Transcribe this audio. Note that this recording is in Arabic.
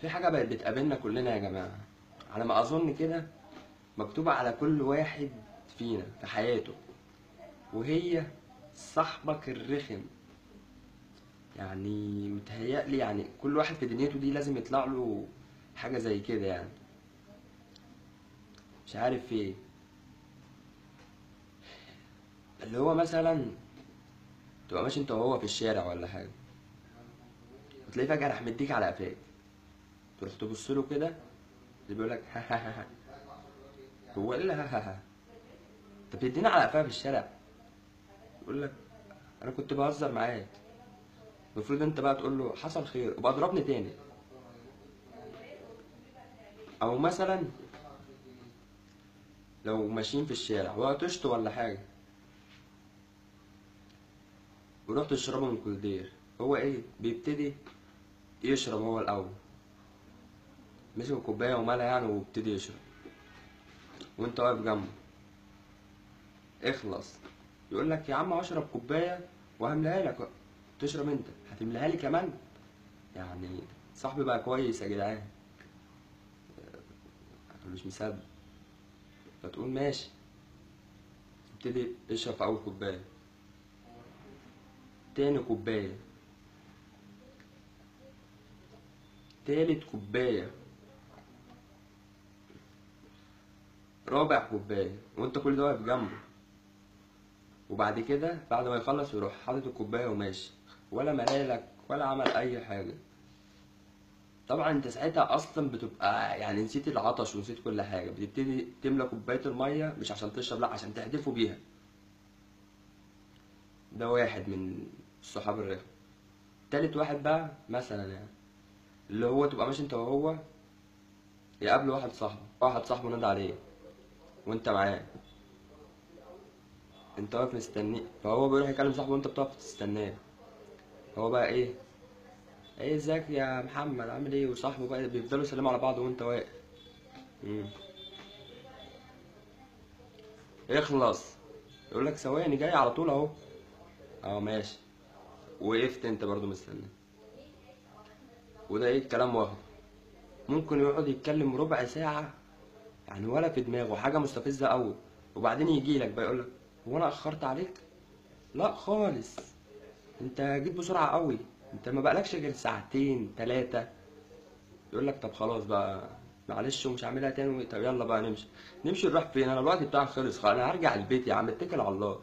في حاجة بقت بتقابلنا كلنا يا جماعة، على ما أظن كده مكتوبة على كل واحد فينا في حياته، وهي صاحبك الرخم. يعني متهيألي يعني كل واحد في دنيته دي لازم يطلع له حاجة زي كده يعني. مش عارف ايه اللي هو مثلا تبقى ماشي انت وهو في الشارع ولا حاجة، وتلاقيه فجأة راح مديك على قفاك، تروح تبص له كده اللي بيقول لك ها ها ها ها. هو ايه اللي ها ها ها؟ انت بتدينا على قفاها في الشارع؟ يقول لك انا كنت بهزر معاك. المفروض انت بقى تقول له حصل خير وبقى اضربني تاني. او مثلا لو ماشيين في الشارع وعطشت ولا حاجه ورحت تشربه من كولدير، هو ايه بيبتدي يشرب هو الاول، مسك الكوبايه ومالها يعني وابتدي يشرب، وانت واقف جنبه اخلص. يقول لك يا عم اشرب كوبايه وهملاها لك، تشرب انت هتملاها لي كمان؟ يعني صاحبي بقى كويس يا جدعان. انا مش مصدق. فتقول ماشي، تبتدي تشرب في اول كوبايه، تاني كوبايه، تالت كوبايه، رابع كوبايه، وانت كل ده واقف جنبه. وبعد كده بعد ما يخلص يروح حاطط الكوبايه وماشي، ولا ملالك ولا عمل اي حاجه. طبعا انت ساعتها اصلا بتبقى يعني نسيت العطش ونسيت كل حاجه، بتبتدي تملى كوبايه الميه مش عشان تشرب، لا عشان تحدفه بيها. ده واحد من الصحاب الرخم. تالت واحد بقى مثلا يعني اللي هو تبقى ماشي انت وهو، يقابله واحد صاحبه نادى عليه وانت معاه، انت واقف مستنيه، فهو بيروح يكلم صاحبه وانت بتقف تستناه. هو بقى ايه، ايه ازيك يا محمد عامل ايه، وصاحبه بقى بيفضلوا يسلموا على بعض وانت واقف. مم. اخلص، يقول لك ثواني جاي على طول اهو. اه ماشي، وقفت انت برضو مستني. وده ايه الكلام واخد، ممكن يقعد يتكلم ربع ساعة يعني ولا في دماغه حاجة مستفزة قوي، وبعدين يجي لك بقى يقول لك هو انا اخرت عليك؟ لا خالص، انت جيت بسرعة قوي، انت ما بقالكش غير ساعتين تلاتة. يقول لك طب خلاص بقى معلش ومش هعملها تاني، طب يلا بقى نمشي. نمشي نروح فين؟ انا الوقت بتاعي خلص، انا هرجع البيت يا عم، اتكل على الله.